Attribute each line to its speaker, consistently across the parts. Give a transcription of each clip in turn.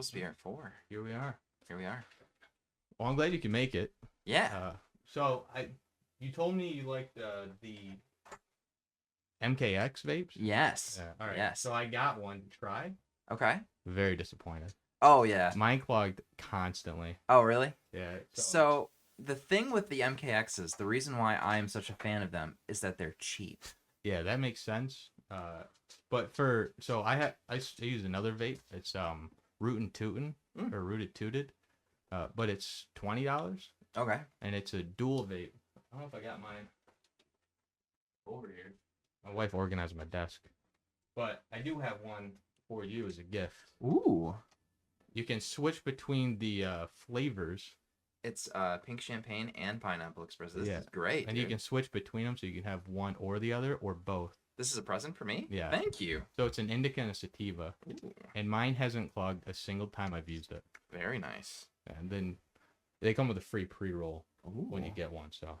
Speaker 1: supposed to be here at 4.
Speaker 2: Here we are.
Speaker 1: Here we are.
Speaker 2: Well, I'm glad you can make it.
Speaker 1: Yeah.
Speaker 2: You told me you liked the MKX vapes?
Speaker 1: Yes.
Speaker 2: Yeah, all right.
Speaker 1: Yes.
Speaker 2: So I got one to try.
Speaker 1: Okay.
Speaker 2: Very disappointed.
Speaker 1: Oh, yeah.
Speaker 2: Mine clogged constantly.
Speaker 1: Oh, really?
Speaker 2: Yeah.
Speaker 1: So the thing with the MKXs, the reason why I am such a fan of them is that they're cheap.
Speaker 2: Yeah, that makes sense. I use another vape. It's Rootin' Tootin' or Rooted Tooted. But it's $20.
Speaker 1: Okay.
Speaker 2: And it's a dual vape. I don't know if I got mine over here. My wife organized my desk. But I do have one for you as a gift.
Speaker 1: Ooh.
Speaker 2: You can switch between the flavors.
Speaker 1: It's pink champagne and pineapple espresso. This is great.
Speaker 2: And
Speaker 1: dude.
Speaker 2: you can switch between them so you can have one or the other or both.
Speaker 1: This is a present for me?
Speaker 2: Yeah.
Speaker 1: Thank you.
Speaker 2: So it's an indica and a sativa.
Speaker 1: Ooh.
Speaker 2: And mine hasn't clogged a single time I've used it.
Speaker 1: Very nice.
Speaker 2: And then they come with a free pre-roll when you get one. So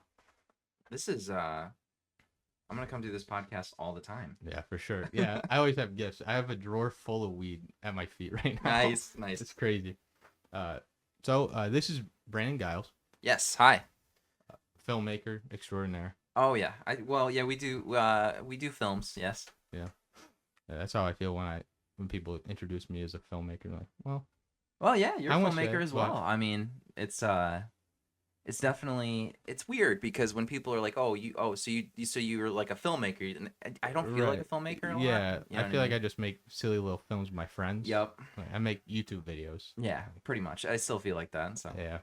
Speaker 1: this is I'm gonna come do this podcast all the time.
Speaker 2: Yeah, for sure. Yeah, I always have gifts. I have a drawer full of weed at my feet right now.
Speaker 1: Nice.
Speaker 2: It's crazy. So this is Brandon Guiles.
Speaker 1: Yes. Hi.
Speaker 2: Filmmaker extraordinaire.
Speaker 1: Oh yeah. We do films. Yes.
Speaker 2: Yeah, that's how I feel when people introduce me as a filmmaker. Like,
Speaker 1: well, yeah, you're a filmmaker as well.
Speaker 2: But...
Speaker 1: I mean, it's definitely weird because when people are like, so you're like a filmmaker. I don't feel like a filmmaker.
Speaker 2: Yeah,
Speaker 1: you know
Speaker 2: I feel like I just make silly little films with my friends.
Speaker 1: Yep.
Speaker 2: I make YouTube videos.
Speaker 1: Yeah, pretty much. I still feel like that. So
Speaker 2: yeah.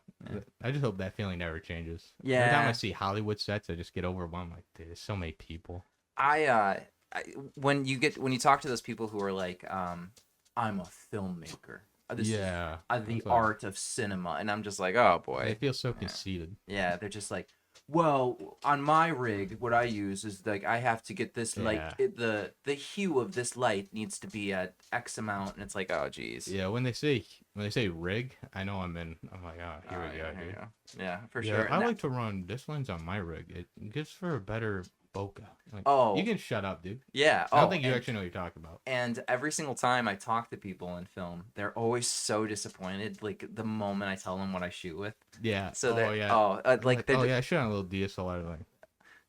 Speaker 2: I just hope that feeling never changes.
Speaker 1: Yeah.
Speaker 2: Every time I see Hollywood sets, I just get overwhelmed. Like, dude, there's so many people.
Speaker 1: When you talk to those people who are like, I'm a filmmaker. This is the art of cinema, and I'm just like, oh boy.
Speaker 2: They feel so conceited.
Speaker 1: Yeah, they're just like, well, on my rig, what I use is like I have to get this the hue of this light needs to be at X amount, and it's like, oh geez.
Speaker 2: Yeah, when they say rig, I know I'm in. I'm like, oh, here we go, dude.
Speaker 1: Yeah, for sure.
Speaker 2: I like to run this lens on my rig. It gives for a better bokeh. Like, you can shut up, dude.
Speaker 1: Yeah.
Speaker 2: I don't think you actually know what you're talking about.
Speaker 1: And every single time I talk to people in film, they're always so disappointed. Like the moment I tell them what I shoot with.
Speaker 2: Yeah.
Speaker 1: So
Speaker 2: I shot on a little DSLR. Like.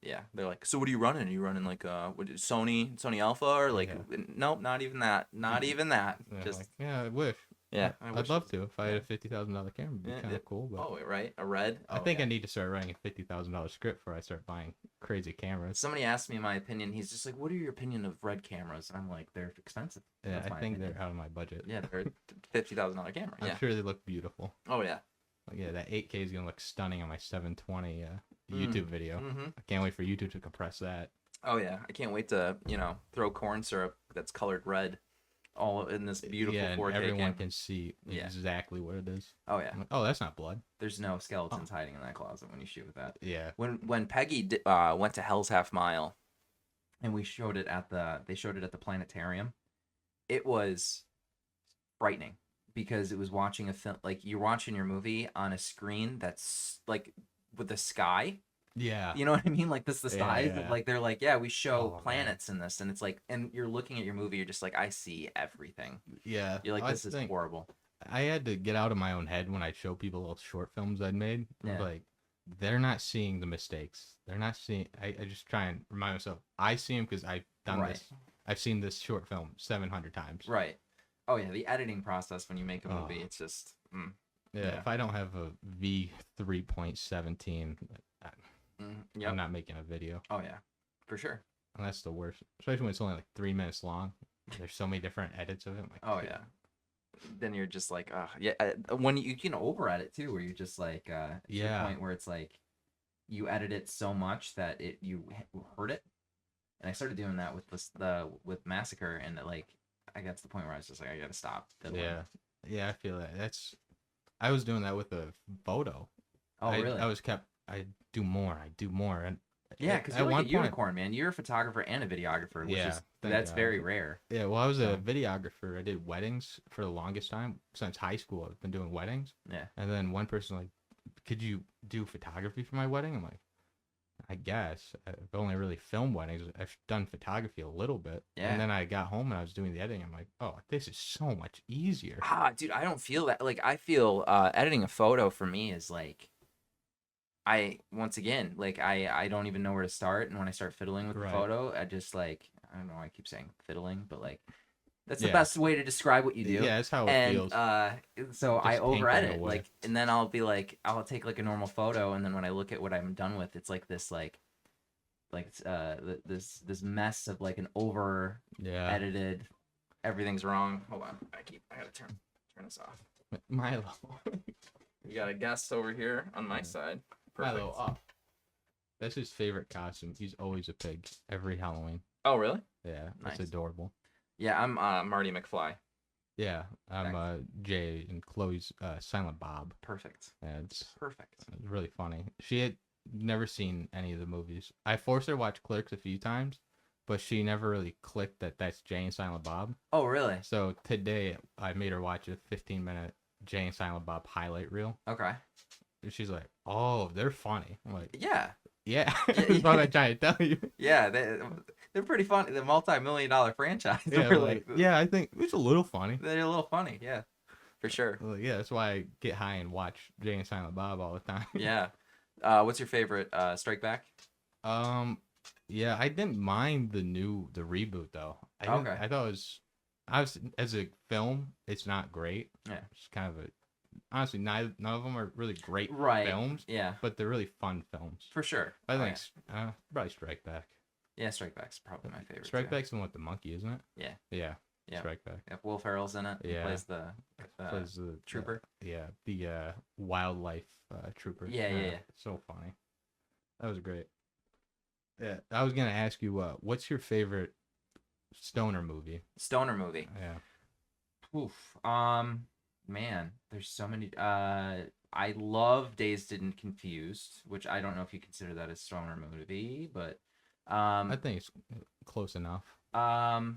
Speaker 1: Yeah, they're like, so what are you running? Are you running like Sony Alpha or like? Yeah. Nope, not even that. Not even that.
Speaker 2: Yeah,
Speaker 1: just
Speaker 2: I wish.
Speaker 1: Yeah,
Speaker 2: I'd love to. If I had a $50,000 camera, it'd be kind of cool. But
Speaker 1: right, a red.
Speaker 2: I think I need to start writing a $50,000 script before I start buying crazy cameras.
Speaker 1: Somebody asked me my opinion. He's just like, "What are your opinion of red cameras?" And I'm like, "They're expensive."
Speaker 2: Yeah, I think they're out of my budget.
Speaker 1: Yeah, they're $50,000 camera.
Speaker 2: I'm sure they look beautiful.
Speaker 1: Oh yeah.
Speaker 2: Like, yeah, that 8K is gonna look stunning on my 720 YouTube video.
Speaker 1: Mm-hmm.
Speaker 2: I can't wait for YouTube to compress that.
Speaker 1: Oh yeah, I can't wait to throw corn syrup that's colored red. All in this beautiful 4K
Speaker 2: and everyone
Speaker 1: camera.
Speaker 2: can see exactly what it is.
Speaker 1: Oh yeah.
Speaker 2: Like, oh, that's not blood.
Speaker 1: There's no skeletons hiding in that closet when you shoot with that.
Speaker 2: Yeah.
Speaker 1: When Peggy went to Hell's Half Mile, and they showed it at the planetarium, it was frightening because it was watching a film like you're watching your movie on a screen that's like with the sky.
Speaker 2: Yeah.
Speaker 1: You know what I mean? Like this the size.
Speaker 2: Yeah.
Speaker 1: Like they're like, yeah, we show planets in this, and it's like, and you're looking at your movie, you're just like, I see everything.
Speaker 2: Yeah.
Speaker 1: You're like, this is horrible.
Speaker 2: I had to get out of my own head when I show people little short films I'd made.
Speaker 1: Yeah.
Speaker 2: Like, they're not seeing the mistakes. They're not seeing. I just try and remind myself. I see them because I've done this. I've seen this short film 700 times.
Speaker 1: Right. Oh yeah, the editing process when you make a movie, it's just.
Speaker 2: Yeah. If I don't have a V3.17. I'm not making a video.
Speaker 1: Oh yeah, for sure.
Speaker 2: And that's the worst, especially when it's only like 3 minutes long. There's so many different edits of it. Like,
Speaker 1: oh yeah. Then you're just like, when you can over edit too, where you're just like, to the point where it's like, you edit it so much that you hurt it. And I started doing that with Massacre, and I got to the point where I was just like, I gotta stop.
Speaker 2: Yeah, I feel that. I was doing that with a photo.
Speaker 1: Oh really?
Speaker 2: I do more, and
Speaker 1: because you're like a unicorn, man. You're a photographer and a videographer, which is that's very rare.
Speaker 2: Yeah, well, I was a videographer. I did weddings for the longest time since high school. I've been doing weddings.
Speaker 1: Yeah,
Speaker 2: and then one person like, could you do photography for my wedding? I'm like, I guess I've only really filmed weddings. I've done photography a little bit,
Speaker 1: Yeah.
Speaker 2: and then I got home and I was doing the editing. I'm like, oh, this is so much easier.
Speaker 1: Dude, I don't feel that. Like, I feel editing a photo for me is like, once again, like, I don't even know where to start. And when I start fiddling with the photo, I just like, I don't know why I keep saying fiddling, but like, that's the best way to describe what you do.
Speaker 2: Yeah, that's how it feels.
Speaker 1: So I
Speaker 2: Just
Speaker 1: over
Speaker 2: tinkering
Speaker 1: edit,
Speaker 2: away.
Speaker 1: like, and then I'll be like, I'll take like a normal photo, and then when I look at what I'm done with, it's like this this mess of like an over edited, everything's wrong. Hold on, I gotta turn this off.
Speaker 2: Milo.
Speaker 1: You got a guest over here on my side. Perfect.
Speaker 2: Milo, up. That's his favorite costume. He's always a pig every Halloween.
Speaker 1: Oh, really?
Speaker 2: Yeah,
Speaker 1: Nice.
Speaker 2: that's adorable.
Speaker 1: Yeah, I'm Marty McFly.
Speaker 2: Yeah, I'm Jay and Chloe's Silent Bob.
Speaker 1: Perfect.
Speaker 2: Yeah, it's
Speaker 1: perfect.
Speaker 2: It's really funny. She had never seen any of the movies. I forced her to watch Clerks a few times, but she never really clicked that that's Jay and Silent Bob.
Speaker 1: Oh, really?
Speaker 2: So today I made her watch a 15-minute Jay and Silent Bob highlight reel.
Speaker 1: Okay.
Speaker 2: And she's like, "Oh, they're funny." I'm like,
Speaker 1: yeah.
Speaker 2: That's what I'm trying to tell you.
Speaker 1: Yeah, they're pretty funny. The multi-million-dollar franchise.
Speaker 2: Yeah, I think it's a little funny.
Speaker 1: They're a little funny, yeah, for sure.
Speaker 2: Yeah, that's why I get high and watch Jay and Silent Bob all the time.
Speaker 1: Yeah. What's your favorite Strike Back?
Speaker 2: Yeah, I didn't mind the reboot though. I thought it was, as a film, it's not great.
Speaker 1: Yeah.
Speaker 2: It's kind of honestly, none of them are really great films.
Speaker 1: Yeah.
Speaker 2: But they're really fun films.
Speaker 1: For sure.
Speaker 2: I think probably Strike Back.
Speaker 1: Yeah, Strike Back's probably my favorite.
Speaker 2: Strike Back's the one with the monkey, isn't it?
Speaker 1: Yeah.
Speaker 2: Yeah. Strike Back.
Speaker 1: Yeah, Will Ferrell's in it.
Speaker 2: Yeah.
Speaker 1: He plays the trooper.
Speaker 2: The wildlife trooper.
Speaker 1: Yeah.
Speaker 2: So funny. That was great. Yeah, I was gonna ask you, what's your favorite stoner movie?
Speaker 1: Stoner movie.
Speaker 2: Yeah.
Speaker 1: Oof. Man, there's so many. I love Dazed and Confused, which I don't know if you consider that a stoner movie, but
Speaker 2: I think it's close enough.
Speaker 1: My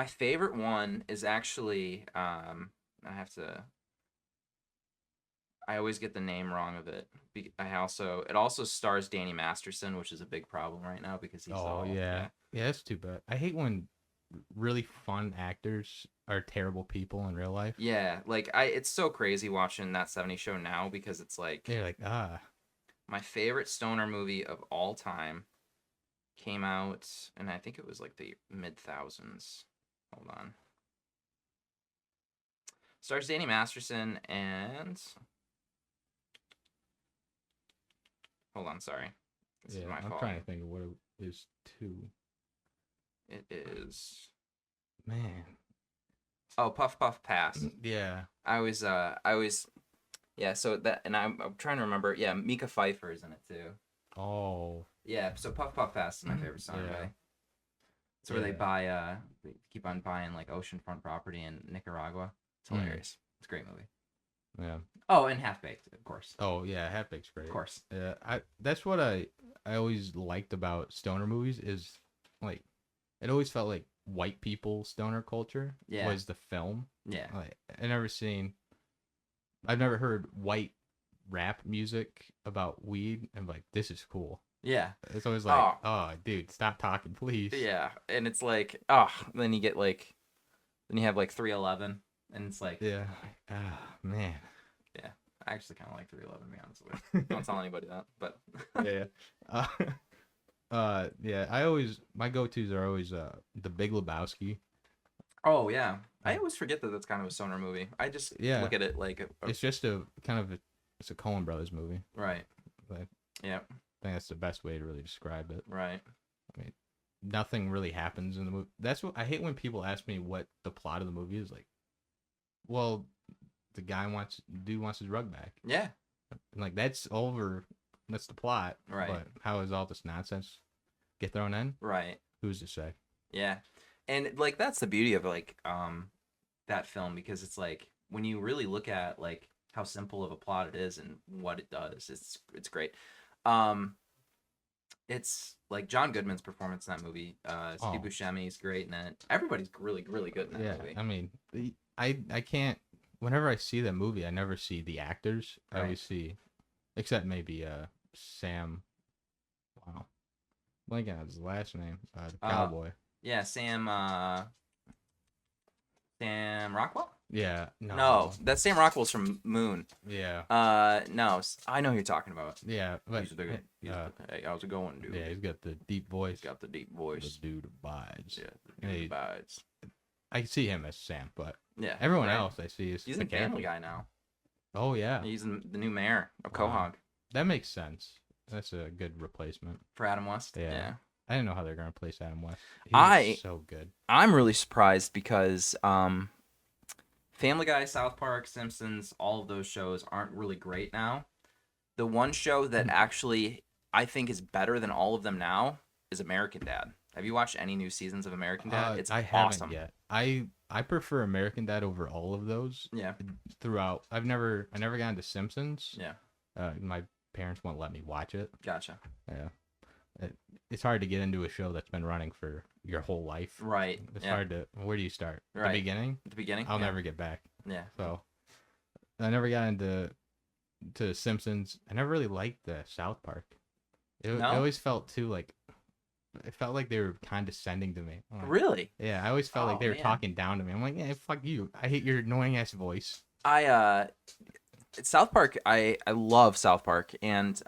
Speaker 1: favorite one is actually I always get the name wrong of it. It also stars Danny Masterson, which is a big problem right now because he's
Speaker 2: yeah, that's too bad. I hate when really fun actors are terrible people in real life.
Speaker 1: Yeah, like it's so crazy watching That 70s Show now because it's like
Speaker 2: they're like
Speaker 1: my favorite stoner movie of all time came out, and I think it was like the mid-thousands. Hold on. Stars Danny Masterson and hold on, sorry. This is my fault.
Speaker 2: I'm trying to think of what it is too.
Speaker 1: It is
Speaker 2: man.
Speaker 1: Oh, Puff Puff Pass.
Speaker 2: Yeah.
Speaker 1: I always yeah, so that, and I'm trying to remember. Yeah, Mika Pfeiffer is in it too.
Speaker 2: Oh.
Speaker 1: Yeah, so Puff Puff Pass is my favorite song. Yeah. It's where they keep on buying like oceanfront property in Nicaragua. It's hilarious. It's a great movie.
Speaker 2: Yeah.
Speaker 1: Oh, and Half Baked, of course.
Speaker 2: Oh yeah, Half Baked's great.
Speaker 1: Of course.
Speaker 2: Yeah, that's what I always liked about stoner movies is like it always felt like white people stoner culture was the film.
Speaker 1: Yeah.
Speaker 2: Like I've never heard white rap music about weed and like this is cool.
Speaker 1: Yeah.
Speaker 2: It's always like, oh dude, stop talking, please.
Speaker 1: Yeah. And it's like, then you have like 311 and it's like,
Speaker 2: yeah. Man.
Speaker 1: Yeah. I actually kind of like 311 to be honest with you. Don't tell anybody that, but
Speaker 2: yeah. My go-tos are always the Big Lebowski.
Speaker 1: Oh yeah. I always forget that that's kind of a stoner movie. I just look at it like
Speaker 2: it's just it's a Coen Brothers movie.
Speaker 1: Right.
Speaker 2: But
Speaker 1: yeah.
Speaker 2: I think that's the best way to really describe it.
Speaker 1: Right.
Speaker 2: I mean, nothing really happens in the movie. That's what I hate when people ask me what the plot of the movie is like. Well, the guy wants his rug back.
Speaker 1: Yeah.
Speaker 2: Like that's over. That's the plot.
Speaker 1: Right.
Speaker 2: But how does all this nonsense get thrown in?
Speaker 1: Right.
Speaker 2: Who's to say?
Speaker 1: Yeah. And like that's the beauty of like that film because it's like when you really look at like how simple of a plot it is and what it does, it's great. It's like John Goodman's performance in that movie. Steve Buscemi's great in it. Everybody's really, really good in that movie.
Speaker 2: I mean, I can't. Whenever I see that movie, I never see the actors. I always see, except maybe Sam Wow. Blanking on his last name. The cowboy.
Speaker 1: Yeah, Sam Rockwell?
Speaker 2: Yeah.
Speaker 1: No, that's Sam Rockwell's from Moon.
Speaker 2: Yeah.
Speaker 1: No, I know who you're talking about.
Speaker 2: Yeah. But,
Speaker 1: hey, how's it going, dude?
Speaker 2: Yeah, he's got the deep voice.
Speaker 1: He's got the deep voice.
Speaker 2: The dude abides.
Speaker 1: Yeah, the dude abides.
Speaker 2: I see him as Sam, but
Speaker 1: yeah,
Speaker 2: everyone else I see is
Speaker 1: he's in Family Guy now.
Speaker 2: Oh yeah,
Speaker 1: he's the new mayor of Quahog.
Speaker 2: That makes sense. That's a good replacement
Speaker 1: for Adam West. Yeah.
Speaker 2: I didn't know how they're gonna replace Adam West. He was so good.
Speaker 1: I'm really surprised because Family Guy, South Park, Simpsons, all of those shows aren't really great now. The one show that actually I think is better than all of them now is American Dad. Have you watched any new seasons of American Dad? It's awesome.
Speaker 2: Haven't yet. I prefer American Dad over all of those.
Speaker 1: Yeah.
Speaker 2: Throughout, I never got into Simpsons.
Speaker 1: Yeah.
Speaker 2: My parents won't let me watch it.
Speaker 1: Gotcha.
Speaker 2: Yeah. It's hard to get into a show that's been running for your whole life.
Speaker 1: Right.
Speaker 2: It's hard to. Where do you start? Right. The beginning.
Speaker 1: The beginning.
Speaker 2: I'll never get back.
Speaker 1: Yeah.
Speaker 2: So, I never got into Simpsons. I never really liked the South Park. It always felt too like. It felt like they were condescending to me.
Speaker 1: Like, really?
Speaker 2: Yeah, I always felt like they were talking down to me. I'm like, yeah, fuck you. I hate your annoying ass voice.
Speaker 1: South Park, I love South Park, and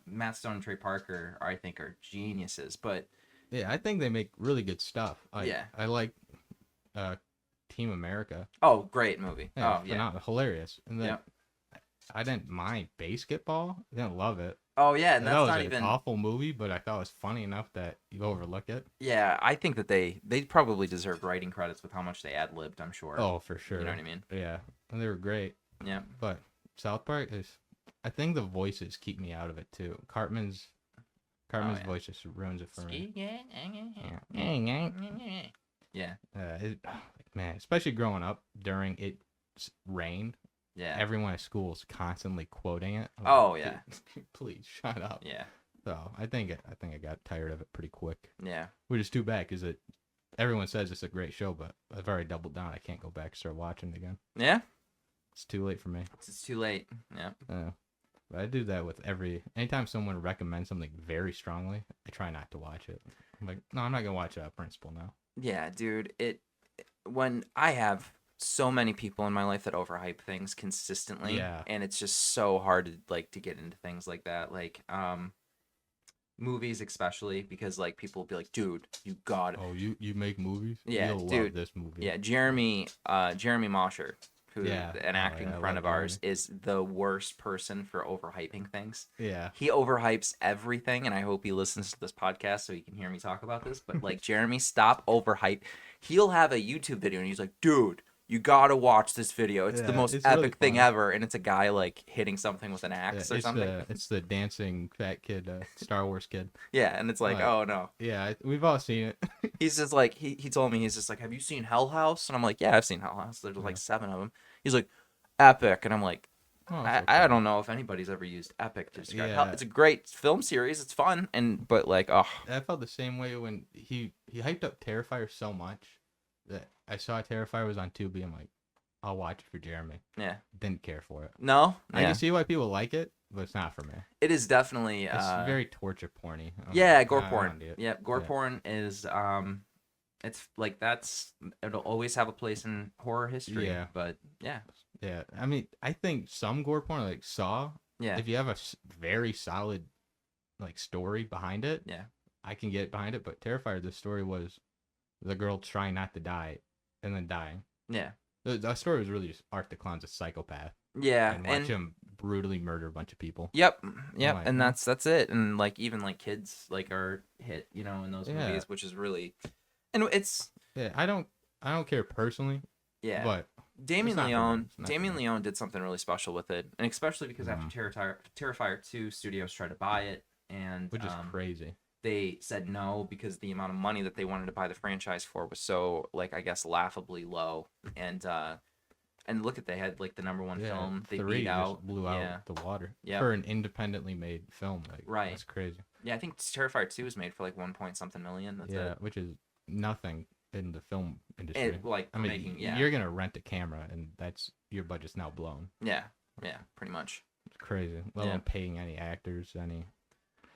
Speaker 1: Matt Stone and Trey Parker, I think, are geniuses. But
Speaker 2: yeah, I think they make really good stuff. I like Team America.
Speaker 1: Oh, great movie.
Speaker 2: Hilarious. And then I didn't mind Basketball. I didn't love it.
Speaker 1: Oh yeah, and that's
Speaker 2: not
Speaker 1: even
Speaker 2: an awful movie, but I thought it was funny enough that you overlook it.
Speaker 1: Yeah, I think that they probably deserved writing credits with how much they ad-libbed, I'm sure.
Speaker 2: Oh, for sure.
Speaker 1: You know what I mean?
Speaker 2: Yeah, and they were great.
Speaker 1: Yeah.
Speaker 2: But South Park I think the voices keep me out of it too. Cartman's voice just ruins it for me.
Speaker 1: Yeah.
Speaker 2: Man, especially growing up during its reign.
Speaker 1: Yeah.
Speaker 2: Everyone at school is constantly quoting it.
Speaker 1: Yeah.
Speaker 2: Please shut up.
Speaker 1: Yeah.
Speaker 2: So I think I got tired of it pretty quick.
Speaker 1: Yeah.
Speaker 2: Which is too bad because everyone says it's a great show, but I've already doubled down. I can't go back and start watching it again.
Speaker 1: Yeah.
Speaker 2: It's too late for me.
Speaker 1: It's too late. Yeah.
Speaker 2: But I do that with anytime someone recommends something very strongly, I try not to watch it. I'm like, no, I'm not gonna watch it out of principle now.
Speaker 1: Yeah, dude. When I have so many people in my life that overhype things consistently, and it's just so hard to get into things like that, like movies especially, because like people will be like, dude, you got it.
Speaker 2: Oh, you make movies?
Speaker 1: Yeah,
Speaker 2: you'll love this movie. Yeah,
Speaker 1: Jeremy Mosher, who an acting friend of ours, is the worst person for overhyping things.
Speaker 2: Yeah,
Speaker 1: he overhypes everything, and I hope he listens to this podcast so he can hear me talk about this. But like, Jeremy, stop overhype. He'll have a YouTube video and he's like, dude, you gotta watch this video. It's the most epic really thing ever, and it's a guy like hitting something with an axe or something.
Speaker 2: It's the dancing fat kid, Star Wars kid.
Speaker 1: Yeah, and it's like, oh no.
Speaker 2: Yeah, we've all seen it.
Speaker 1: He's just like, he told me, he's just like, have you seen Hell House? And I'm like, yeah, I've seen Hell House. There's like 7 of them. He's like, epic, and I'm like, I don't know if anybody's ever used epic to describe Hell. It's a great film series. It's fun, but like, I
Speaker 2: felt the same way when he hyped up Terrifier so much that I saw Terrifier was on Tubi. I'm like, I'll watch it for Jeremy.
Speaker 1: Yeah.
Speaker 2: Didn't care for it.
Speaker 1: No?
Speaker 2: I can see why people like it, but it's not for me.
Speaker 1: It is definitely...
Speaker 2: it's very torture porny.
Speaker 1: Gore porn. Yeah, gore porn is... it's like it'll always have a place in horror history. Yeah. But, yeah.
Speaker 2: Yeah. I mean, I think some gore porn, like Saw, if you have a very solid like story behind it, I can get behind it. But Terrifier, the story was the girl trying not to die and then dying.
Speaker 1: Yeah.
Speaker 2: The story was really just Art the Clown's a psychopath.
Speaker 1: Yeah.
Speaker 2: And watch him brutally murder a bunch of people.
Speaker 1: Yep. Like, and that's it. And like even like kids like are hit, in those movies, which is really, and it's.
Speaker 2: Yeah, I don't care personally.
Speaker 1: Yeah.
Speaker 2: But
Speaker 1: Damien Leone did something really special with it, and especially because after Terrifier 2, studios tried to buy it, and
Speaker 2: which is crazy.
Speaker 1: They said no because the amount of money that they wanted to buy the franchise for was so, like, I guess, laughably low. And look at, they had like the #1 film. They beat out,
Speaker 2: blew out the water for an independently made film. Like,
Speaker 1: right,
Speaker 2: that's crazy.
Speaker 1: Yeah, I think Terrifier 2 was made for like 1-point-something million. That's it.
Speaker 2: Which is nothing in the film industry. You're gonna rent a camera, and that's your budget's now blown.
Speaker 1: Yeah, pretty much.
Speaker 2: It's crazy. Let alone paying any actors, any.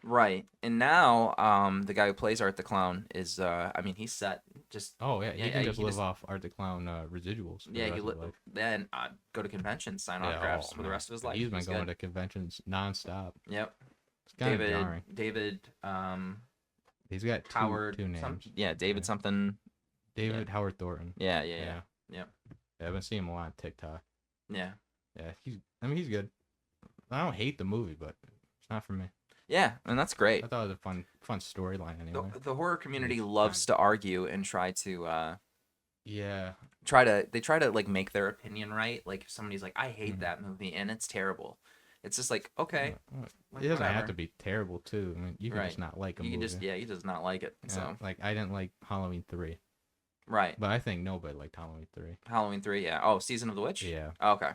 Speaker 1: Right. And now, the guy who plays Art the Clown is, I mean, he's set. Just
Speaker 2: Oh yeah, he can just live off Art the Clown residuals. For
Speaker 1: yeah,
Speaker 2: the rest of his life.
Speaker 1: then go to conventions, sign autographs for the rest of his life.
Speaker 2: He's been going to conventions nonstop.
Speaker 1: Yep.
Speaker 2: It's kind of jarring.
Speaker 1: David.
Speaker 2: He's got two names.
Speaker 1: David something.
Speaker 2: David Howard Thornton.
Speaker 1: Yeah.
Speaker 2: I've been seeing him a lot on TikTok.
Speaker 1: Yeah.
Speaker 2: Yeah, he's good. I don't hate the movie, but it's not for me.
Speaker 1: Yeah, and that's great.
Speaker 2: I thought it was a fun storyline anyway.
Speaker 1: The horror community loves to argue and try to try to like make their opinion right. Like if somebody's like, I hate that movie and it's terrible. It's just like, okay.
Speaker 2: Like, it doesn't have to be terrible too. I mean, you can just not like a movie.
Speaker 1: You just not like it. So
Speaker 2: like I didn't like Halloween 3.
Speaker 1: Right.
Speaker 2: But I think nobody liked Halloween 3.
Speaker 1: Halloween 3, yeah. Oh, Season of the Witch?
Speaker 2: Yeah.
Speaker 1: Oh, okay.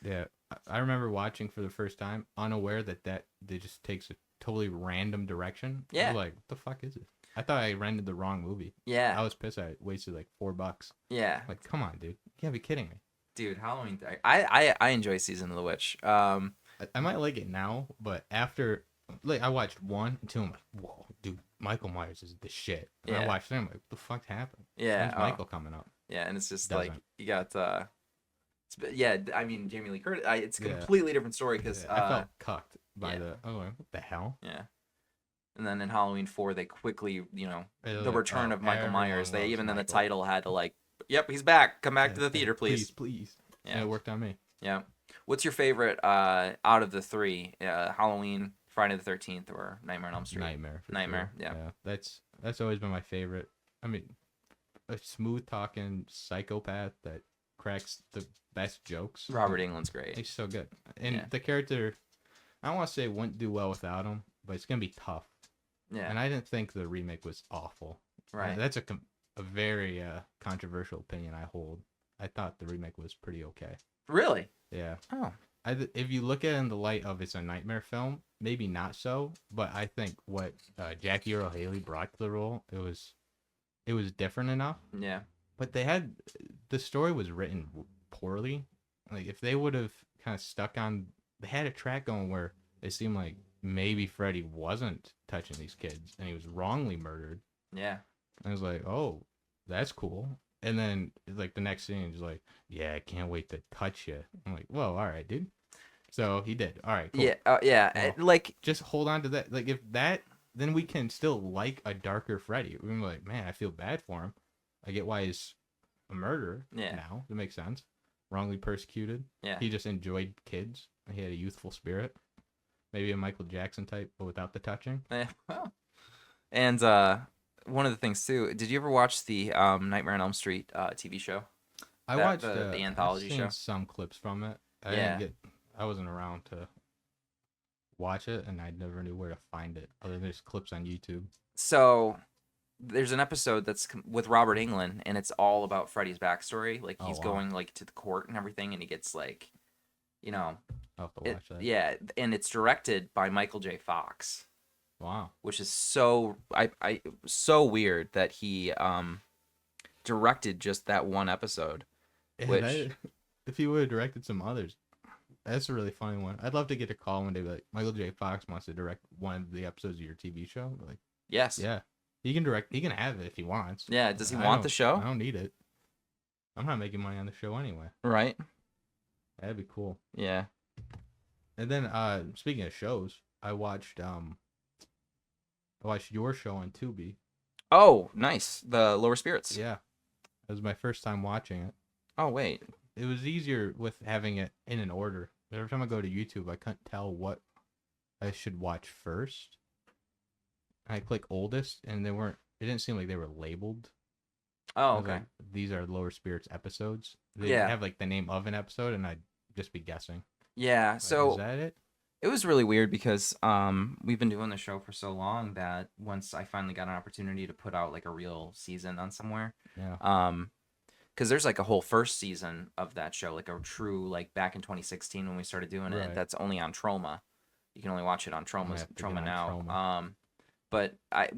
Speaker 2: Yeah. I remember watching for the first time, unaware that they just takes a totally random direction.
Speaker 1: Yeah.
Speaker 2: I was like, what the fuck is it? I thought I rented the wrong movie.
Speaker 1: Yeah.
Speaker 2: I was pissed. I wasted like $4.
Speaker 1: Yeah.
Speaker 2: Like, come on, dude. You can't be kidding me.
Speaker 1: Dude, Halloween 3. I enjoy Season of the Witch.
Speaker 2: I might like it now, but after like I watched 1 and 2, I'm like, whoa, dude, Michael Myers is the shit. And I watched 3, I'm like, what the fuck happened?
Speaker 1: Yeah.
Speaker 2: When's Michael coming up?
Speaker 1: Yeah, and it's just like you got I mean Jamie Lee Curtis. It's a completely different story because
Speaker 2: I felt cucked by what the hell?
Speaker 1: Yeah. And then in Halloween 4, they quickly, the return of Michael Myers. They even in the title had to like, yep, he's back. Come back to the theater, please.
Speaker 2: Please. Yeah, and it worked on me.
Speaker 1: Yeah. What's your favorite out of the 3? Halloween, Friday the 13th, or Nightmare on Elm Street?
Speaker 2: Nightmare.
Speaker 1: Sure. Yeah.
Speaker 2: That's always been my favorite. I mean, a smooth talking psychopath that cracks the best jokes.
Speaker 1: Robert Englund's great.
Speaker 2: He's so good, and the character, I don't want to say wouldn't do well without him, but it's gonna be tough.
Speaker 1: Yeah.
Speaker 2: And I didn't think the remake was awful.
Speaker 1: Right.
Speaker 2: That's a very controversial opinion I hold. I thought the remake was pretty okay.
Speaker 1: Really?
Speaker 2: Yeah.
Speaker 1: Oh.
Speaker 2: If you look at it in the light of it's a nightmare film, maybe not so, but I think what Jackie Earle Haley brought to the role, it was different enough.
Speaker 1: Yeah.
Speaker 2: But the story was written poorly. Like if they would have kind of stuck on, they had a track going where it seemed like maybe Freddy wasn't touching these kids and he was wrongly murdered.
Speaker 1: Yeah.
Speaker 2: I was like, oh, that's cool. And then like the next scene is like, yeah, I can't wait to touch you. I'm like, whoa, all right, dude. So he did. All right, cool.
Speaker 1: Yeah,
Speaker 2: well,
Speaker 1: like
Speaker 2: just hold on to that. Like if that, then we can still like a darker Freddy. We're like, man, I feel bad for him. I get why he's a murderer.
Speaker 1: Yeah.
Speaker 2: Now it makes sense. Wrongly persecuted.
Speaker 1: Yeah.
Speaker 2: He just enjoyed kids. He had a youthful spirit. Maybe a Michael Jackson type, but without the touching.
Speaker 1: Well. And one of the things too, did you ever watch the Nightmare on Elm Street TV show?
Speaker 2: I watched
Speaker 1: the anthology
Speaker 2: I've
Speaker 1: show.
Speaker 2: Some clips from it. I wasn't around to watch it, and I never knew where to find it other than just clips on YouTube.
Speaker 1: So there's an episode that's with Robert Englund, and it's all about Freddy's backstory. Like he's going like to the court and everything, and he gets like,
Speaker 2: I'll have to watch that.
Speaker 1: Yeah, and it's directed by Michael J. Fox.
Speaker 2: Wow.
Speaker 1: Which is so so weird that he directed just that one episode.
Speaker 2: Yeah, if he would have directed some others, that's a really funny one. I'd love to get a call one day like Michael J. Fox wants to direct one of the episodes of your TV show. Like,
Speaker 1: yes.
Speaker 2: Yeah. He can direct. He can have it if he wants.
Speaker 1: Yeah. Does he want the show?
Speaker 2: I don't need it. I'm not making money on the show anyway.
Speaker 1: Right.
Speaker 2: That'd be cool.
Speaker 1: Yeah.
Speaker 2: And then speaking of shows, I watched your show on Tubi.
Speaker 1: Oh, nice. The Lower Spirits.
Speaker 2: Yeah. It was my first time watching it.
Speaker 1: Oh, wait.
Speaker 2: It was easier with having it in an order. Every time I go to YouTube, I couldn't tell what I should watch first. I click oldest, and it didn't seem like they were labeled.
Speaker 1: Oh, okay.
Speaker 2: Like, these are Lower Spirits episodes. They have like the name of an episode, and I'd just be guessing.
Speaker 1: Yeah, so
Speaker 2: is that it?
Speaker 1: It was really weird because we've been doing the show for so long that once I finally got an opportunity to put out like a real season on somewhere, because there's like a whole first season of that show, like a true like back in 2016 when we started doing it. That's only on Troma. You can only watch it on Troma now. Troma. But I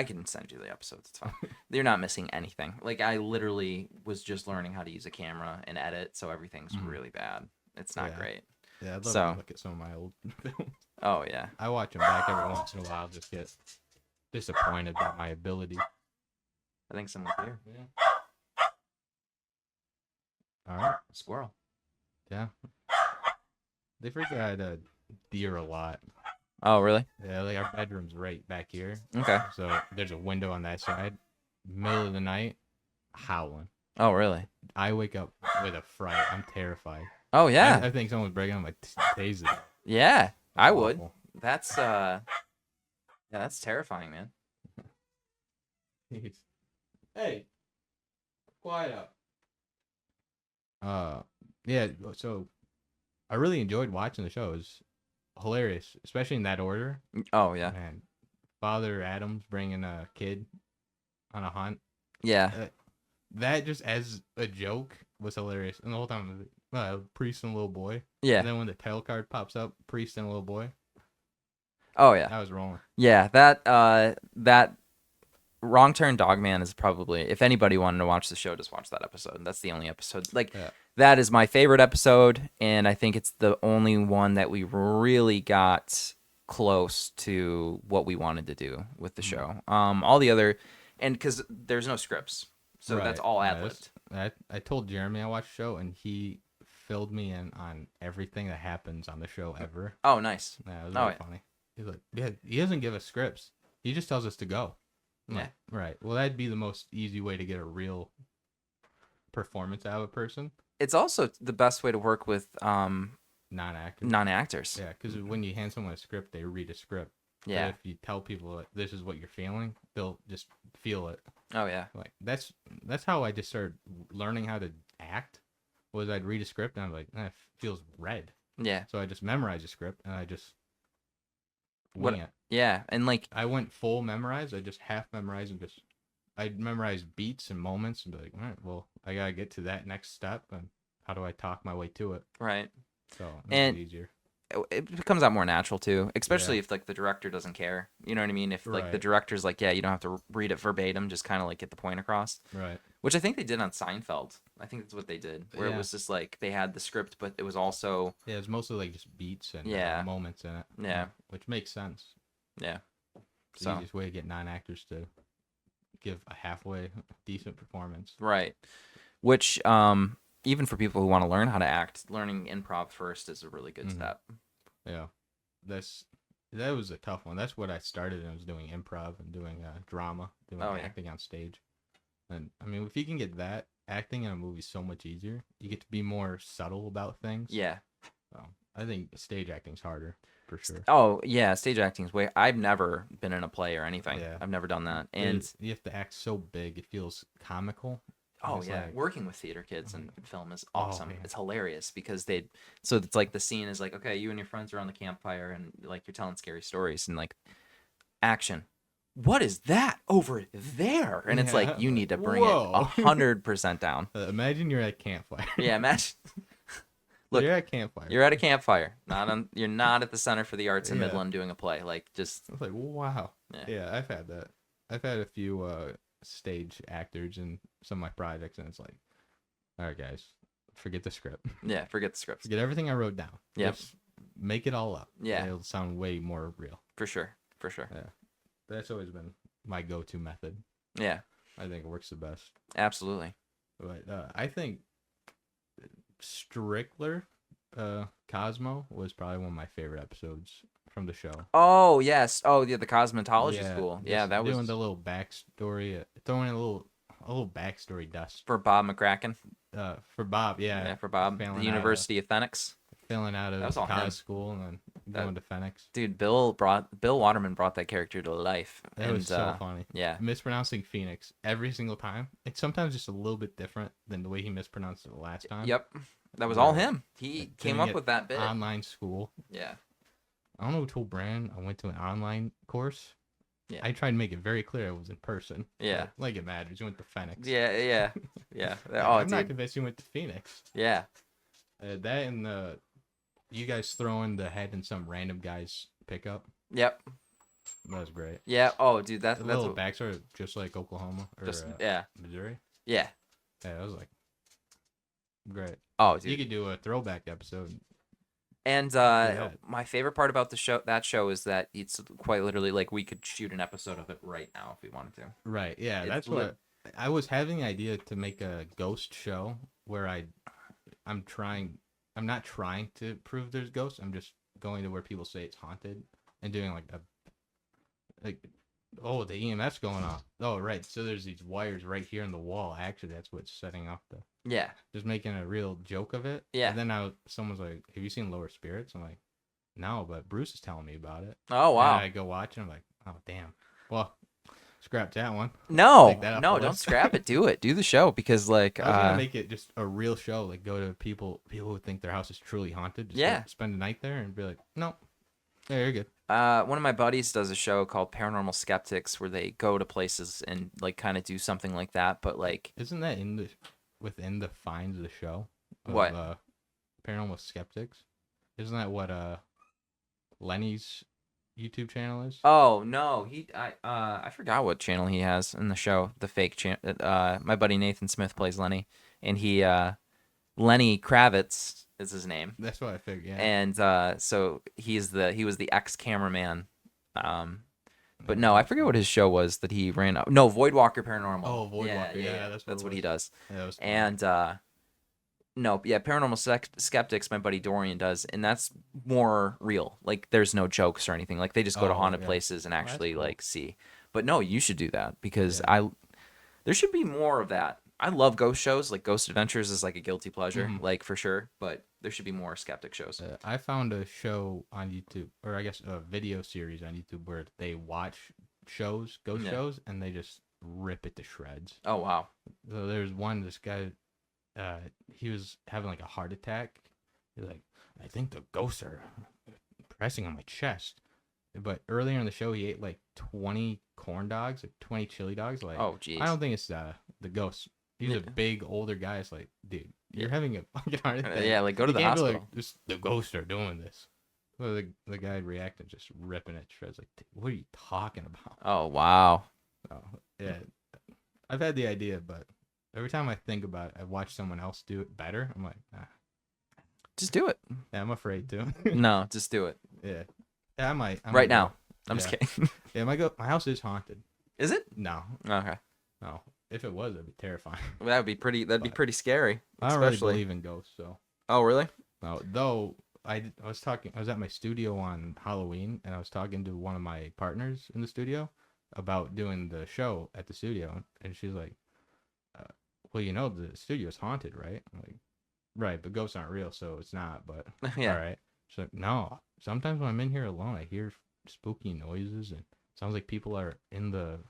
Speaker 1: can send you the episodes. It's fine. You're not missing anything. Like I literally was just learning how to use a camera and edit, so everything's really bad. It's not great.
Speaker 2: Yeah, I'd love to look at some of my old films.
Speaker 1: Oh yeah.
Speaker 2: I watch them back every once in a while. Just get disappointed by my ability.
Speaker 1: I think someone's here.
Speaker 2: Yeah. All right.
Speaker 1: Squirrel.
Speaker 2: Yeah. They figure I'd deer a lot.
Speaker 1: Oh, really?
Speaker 2: Yeah, like our bedroom's right back here.
Speaker 1: Okay.
Speaker 2: So there's a window on that side. Middle of the night, howling.
Speaker 1: Oh, really?
Speaker 2: I wake up with a fright. I'm terrified.
Speaker 1: Oh, yeah.
Speaker 2: I think someone's breaking on my taser.
Speaker 1: Yeah, I would. That's that's terrifying, man.
Speaker 2: Hey, quiet up. Yeah. So, I really enjoyed watching the show. It was hilarious, especially in that order.
Speaker 1: Oh yeah.
Speaker 2: Man, Father Adams bringing a kid on a hunt.
Speaker 1: Yeah.
Speaker 2: That just as a joke was hilarious, and the whole time, priest and little boy.
Speaker 1: Yeah.
Speaker 2: And then when the title card pops up, priest and little boy.
Speaker 1: Oh yeah.
Speaker 2: I was rolling.
Speaker 1: Yeah, that Wrong Turn Dogman is probably, if anybody wanted to watch the show, just watch that episode. That's the only episode. That is my favorite episode, and I think it's the only one that we really got close to what we wanted to do with the show. All the other, and because there's no scripts, so that's all ad-libbed.
Speaker 2: I told Jeremy I watched the show, and he filled me in on everything that happens on the show ever.
Speaker 1: Oh, nice.
Speaker 2: Yeah, it was really funny. He's like, yeah, he doesn't give us scripts. He just tells us to go. I'm like, right. Well, that'd be the most easy way to get a real performance out of a person.
Speaker 1: It's also the best way to work with non-actors.
Speaker 2: Yeah, because when you hand someone a script, they read a script.
Speaker 1: Yeah.
Speaker 2: But if you tell people this is what you're feeling, they'll just feel it.
Speaker 1: Oh yeah.
Speaker 2: Like that's how I just started learning how to act. Was I'd read a script and I'm like, it feels red.
Speaker 1: Yeah.
Speaker 2: So I just memorized a script and I just wing it.
Speaker 1: Yeah, and like
Speaker 2: I went full memorize. I just half memorized and just I'd memorize beats and moments and be like, all right, well, I gotta get to that next step and how do I talk my way to it?
Speaker 1: Right.
Speaker 2: So it's easier.
Speaker 1: It comes out more natural too, especially if like the director doesn't care. You know what I mean? If like the director's like, yeah, you don't have to read it verbatim, just kind of like get the point across.
Speaker 2: Right.
Speaker 1: Which I think they did on Seinfeld. I think that's what they did, where it was just like they had the script, but it was also
Speaker 2: it was mostly like just beats and moments in it.
Speaker 1: Yeah.
Speaker 2: Which makes sense.
Speaker 1: Yeah.
Speaker 2: It's the easiest way to get non-actors to give a halfway decent performance.
Speaker 1: Right. Which even for people who want to learn how to act, learning improv first is a really good step.
Speaker 2: Yeah. That was a tough one. That's what I started and I was doing improv and doing drama, doing acting on stage. And I mean, if you can get that, acting in a movie is so much easier. You get to be more subtle about things.
Speaker 1: Yeah.
Speaker 2: So I think stage acting's harder for sure.
Speaker 1: Oh yeah, stage acting's way. I've never been in a play or anything. Yeah. I've never done that, and
Speaker 2: you have to act so big it feels comical.
Speaker 1: Oh yeah, working with theater kids in film is awesome. It's hilarious because so it's like the scene is like, okay, you and your friends are on the campfire and like you're telling scary stories and like action. What is that over there? And it's like you need to bring it 100% down.
Speaker 2: Imagine you're at a campfire.
Speaker 1: Yeah, imagine. Look,
Speaker 2: you're at a campfire.
Speaker 1: You're at a campfire. You're not at the Center for the Arts in Midland doing a play. Like just.
Speaker 2: I was like, wow. Yeah, I've had that. I've had a few stage actors in some of my projects, and it's like, all right, guys, forget the script.
Speaker 1: Yeah, forget the script.
Speaker 2: Forget everything I wrote down.
Speaker 1: Yeah.
Speaker 2: Just make it all up.
Speaker 1: Yeah.
Speaker 2: It'll sound way more real.
Speaker 1: For sure.
Speaker 2: Yeah. That's always been my go-to method.
Speaker 1: Yeah.
Speaker 2: I think it works the best.
Speaker 1: Absolutely.
Speaker 2: But I think Strickler, Cosmo, was probably one of my favorite episodes from the show.
Speaker 1: Oh, yes. Oh, yeah, the cosmetology school. Yeah, that was...
Speaker 2: Doing the little backstory, throwing a little backstory dust.
Speaker 1: For Bob McCracken?
Speaker 2: For Bob, yeah.
Speaker 1: Yeah, for Bob. The University of Phoenix.
Speaker 2: Failing out of college school and then going to Phoenix.
Speaker 1: Dude, Bill Waterman brought that character to life.
Speaker 2: That was so funny.
Speaker 1: Yeah.
Speaker 2: Mispronouncing Phoenix every single time. It's sometimes just a little bit different than the way he mispronounced it the last time.
Speaker 1: Yep. That was all him. He came up with that bit.
Speaker 2: Online school.
Speaker 1: Yeah.
Speaker 2: I don't know who told Brand I went to an online course. Yeah. I tried to make it very clear I was in person.
Speaker 1: Yeah.
Speaker 2: Like it matters. You went to Phoenix.
Speaker 1: Yeah.
Speaker 2: I'm not convinced you went to Phoenix.
Speaker 1: Yeah.
Speaker 2: That and you guys throwing the head in some random guy's pickup.
Speaker 1: Yep.
Speaker 2: That was great.
Speaker 1: Yeah. Oh, dude, that's
Speaker 2: a little backstory, just like Oklahoma or Missouri.
Speaker 1: Yeah.
Speaker 2: Yeah, that was like great.
Speaker 1: Oh, dude.
Speaker 2: You could do a throwback episode.
Speaker 1: And my favorite part about that show is that it's quite literally like we could shoot an episode of it right now if we wanted to.
Speaker 2: Right. Yeah, that's what I was having the idea to make a ghost show where I'm not trying to prove there's ghosts. I'm just going to where people say it's haunted and doing oh, the EMF's going off. Oh, right. So there's these wires right here in the wall. Actually, that's what's setting off the.
Speaker 1: Yeah.
Speaker 2: Just making a real joke of it.
Speaker 1: Yeah.
Speaker 2: And then someone's like, "Have you seen Lower Spirits?" I'm like, "No, but Bruce is telling me about it."
Speaker 1: Oh wow.
Speaker 2: And I go watch it. I'm like, "Oh damn." Well, scrap that one.
Speaker 1: No, don't scrap it. Do it. Do the show because like
Speaker 2: I was gonna make it just a real show. Like go to people who think their house is truly haunted. Just spend a night there and be like, "No, yeah, you're good."
Speaker 1: One of my buddies does a show called Paranormal Skeptics where they go to places and like kind of do something like that, but like
Speaker 2: isn't that within the fines of the show?
Speaker 1: What?
Speaker 2: Paranormal Skeptics? Isn't that what Lenny's YouTube channel is?
Speaker 1: Oh no, I forgot what channel he has in the show. The fake channel. My buddy Nathan Smith plays Lenny, and Lenny Kravitz is his name.
Speaker 2: That's what I figured. Yeah.
Speaker 1: And so he was the ex-cameraman. But no, I forget what his show was that he ran. No, Voidwalker Paranormal.
Speaker 2: Oh, Voidwalker. Yeah,
Speaker 1: that's what he does.
Speaker 2: Yeah, that was fun.
Speaker 1: And no, yeah, Paranormal Skeptics, my buddy Dorian does, and that's more real. Like, there's no jokes or anything. Like, they just go to haunted places and actually cool. Like see. But no, you should do that because there should be more of that. I love ghost shows. Like Ghost Adventures is like a guilty pleasure, like for sure. But there should be more skeptic shows.
Speaker 2: I found a show on YouTube, or I guess a video series on YouTube where they watch ghost shows, and they just rip it to shreds.
Speaker 1: Oh wow!
Speaker 2: So there's this guy, he was having like a heart attack. He's like, I think the ghosts are pressing on my chest. But earlier in the show, he ate like 20 corn dogs, like 20 chili dogs. Like,
Speaker 1: oh geez,
Speaker 2: I don't think it's the ghosts. He's a big older guy. It's like, dude, you're having a fucking heart attack.
Speaker 1: Yeah, like go to the hospital.
Speaker 2: Like, the ghosts are doing this. Well, the guy reacted, just ripping it to shreds. Like, what are you talking about?
Speaker 1: Oh wow.
Speaker 2: Oh yeah, I've had the idea, but every time I think about it, I watch someone else do it better. I'm like,
Speaker 1: just do it.
Speaker 2: Yeah, I'm afraid to.
Speaker 1: No, just do it.
Speaker 2: Yeah, I might.
Speaker 1: Right now. I'm just kidding.
Speaker 2: Yeah, my house is haunted.
Speaker 1: Is it?
Speaker 2: No.
Speaker 1: Okay.
Speaker 2: No. If it was, that'd be terrifying.
Speaker 1: Well, that'd be pretty scary.
Speaker 2: I don't really believe in ghosts, so.
Speaker 1: Oh really?
Speaker 2: No. Though I was at my studio on Halloween, and I was talking to one of my partners in the studio about doing the show at the studio, and she's like, "Well, the studio's haunted, right?" I'm like, "Right, but ghosts aren't real, so it's not." But yeah. All right. She's like, "No. Sometimes when I'm in here alone, I hear spooky noises, and it sounds like people are in the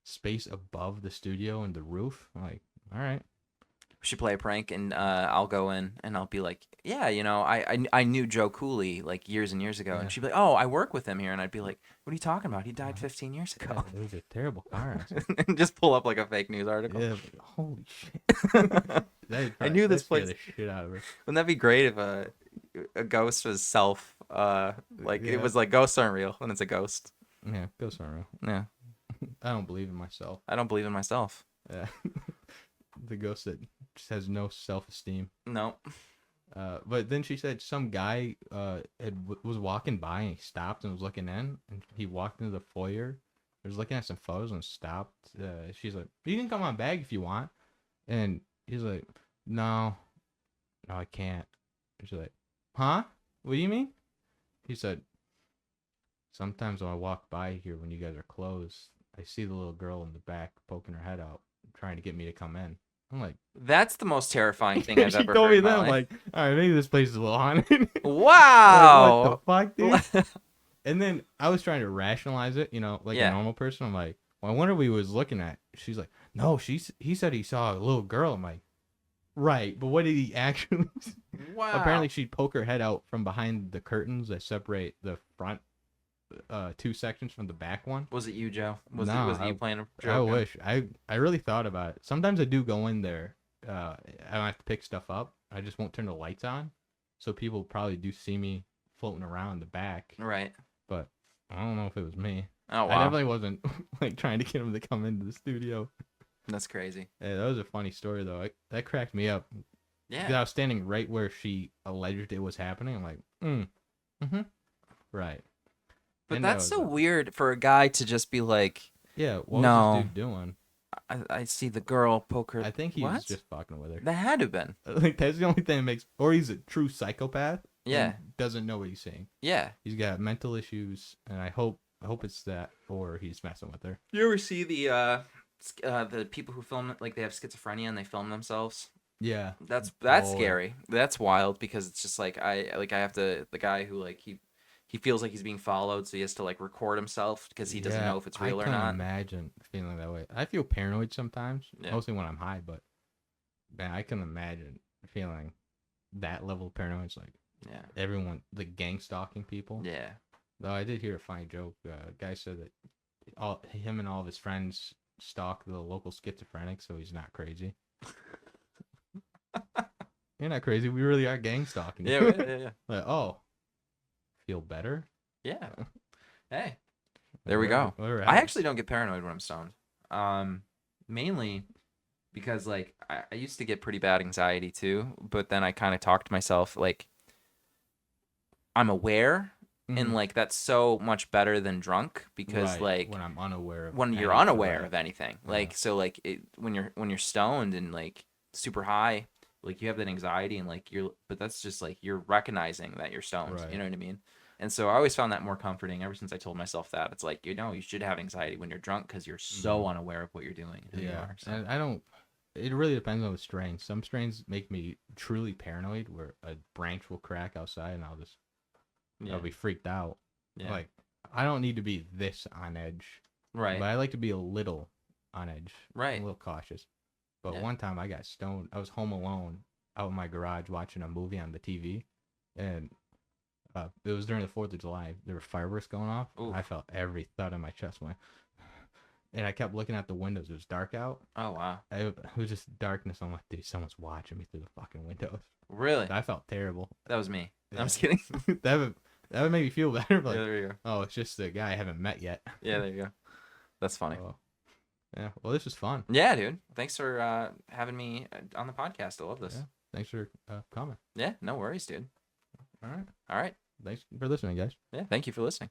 Speaker 2: space above the studio and the roof." I'm like, all right.
Speaker 1: We should play a prank, and I'll go in and I'll be like, yeah, I knew Joe Cooley like years and years ago, and she'd be like, oh, I work with him here, and I'd be like, what are you talking about? He died 15 years ago.
Speaker 2: It was a terrible car accident.
Speaker 1: And just pull up like a fake news article.
Speaker 2: Yeah, holy shit.
Speaker 1: I knew this place.
Speaker 2: The shit out of her.
Speaker 1: Wouldn't that be great if a ghost was it was like ghosts aren't real, and it's a ghost.
Speaker 2: Yeah, ghosts aren't real.
Speaker 1: Yeah.
Speaker 2: I don't believe in myself.
Speaker 1: I don't believe in myself.
Speaker 2: Yeah. The ghost that just has no self-esteem.
Speaker 1: No.
Speaker 2: But then she said some guy was walking by and he stopped and was looking in, and he walked into the foyer. He was looking at some photos and stopped. She's like, "You can come on back if you want," and he's like, "No, I can't." And she's like, "Huh? What do you mean?" He said, "Sometimes when I walk by here when you guys are closed, I see the little girl in the back poking her head out, trying to get me to come in." I'm like,
Speaker 1: that's the most terrifying thing I've ever heard.
Speaker 2: She told me that. I'm like, all right, maybe this place is a little haunted.
Speaker 1: Wow.
Speaker 2: Like, what the fuck, dude? And then I was trying to rationalize it, like a normal person. I'm like, well, I wonder what he was looking at. She's like, no, he said he saw a little girl. I'm like, right, but what did he actually see?
Speaker 1: Wow.
Speaker 2: Apparently she'd poke her head out from behind the curtains that separate the front two sections from the back one.
Speaker 1: Was it you, Joe? Was it you playing a joke?
Speaker 2: I wish. I really thought about it. Sometimes I do go in there. I don't have to pick stuff up. I just won't turn the lights on, so people probably do see me floating around the back.
Speaker 1: Right.
Speaker 2: But I don't know if it was me.
Speaker 1: Oh wow.
Speaker 2: I definitely wasn't like trying to get him to come into the studio.
Speaker 1: That's crazy.
Speaker 2: Yeah, that was a funny story though. That cracked me up. Yeah. Because I was standing right where she alleged it was happening. I'm like, right.
Speaker 1: But that's so weird for a guy to just be like,
Speaker 2: yeah, what was this dude doing?
Speaker 1: I see the girl poke her.
Speaker 2: I think he was just fucking with her.
Speaker 1: That had to have been.
Speaker 2: Like, that's the only thing that makes... Or he's a true psychopath.
Speaker 1: Yeah.
Speaker 2: And doesn't know what he's saying.
Speaker 1: Yeah.
Speaker 2: He's got mental issues, and I hope it's that, or he's messing with her.
Speaker 1: You ever see the people who film, like, they have schizophrenia and they film themselves?
Speaker 2: Yeah.
Speaker 1: That's scary. That's wild, because it's just like I have to... The guy who, like, he feels like he's being followed, so he has to, like, record himself because he doesn't know if it's real or not.
Speaker 2: I can imagine feeling that way. I feel paranoid sometimes, mostly when I'm high, but man, I can imagine feeling that level of paranoia. It's like everyone, the gang stalking people.
Speaker 1: Yeah.
Speaker 2: Though I did hear a funny joke. A guy said that him and all of his friends stalk the local schizophrenic, so he's not crazy. You're not crazy. We really are gang stalking.
Speaker 1: Yeah.
Speaker 2: Like, oh. Feel better?
Speaker 1: Yeah. Hey, there we go. I actually don't get paranoid when I'm stoned. Mainly because, like, I used to get pretty bad anxiety too, but then I kind of talk to myself, like, I'm aware, and like that's so much better than drunk, because like
Speaker 2: when I'm unaware of
Speaker 1: you're unaware of anything, like so like when you're stoned and like super high, like you have that anxiety and like but that's just like you're recognizing that you're stoned. You know what I mean? And so I always found that more comforting ever since I told myself that. It's like, you should have anxiety when you're drunk because you're so unaware of what you're doing and who you are. So.
Speaker 2: And I don't... It really depends on the strain. Some strains make me truly paranoid, where a branch will crack outside and I'll be freaked out. Yeah. Like, I don't need to be this on edge.
Speaker 1: Right.
Speaker 2: But I like to be a little on edge.
Speaker 1: Right.
Speaker 2: A little cautious. But one time I got stoned. I was home alone out in my garage watching a movie on the TV. And... it was during the 4th of July. There were fireworks going off. I felt every thud in my chest. And I kept looking at the windows. It was dark out.
Speaker 1: Oh, wow.
Speaker 2: It was just darkness. I'm like, dude, someone's watching me through the fucking windows.
Speaker 1: Really?
Speaker 2: I felt terrible.
Speaker 1: That was me. Yeah. I'm just kidding.
Speaker 2: that would make me feel better. Like,
Speaker 1: yeah, there you go.
Speaker 2: Oh, it's just the guy I haven't met yet.
Speaker 1: Yeah, there you go. That's funny.
Speaker 2: Yeah. Well, this was fun.
Speaker 1: Yeah, dude. Thanks for having me on the podcast. I love this.
Speaker 2: Yeah. Thanks for coming.
Speaker 1: Yeah, no worries, dude.
Speaker 2: All right.
Speaker 1: All right.
Speaker 2: Thanks for listening, guys.
Speaker 1: Yeah, thank you for listening.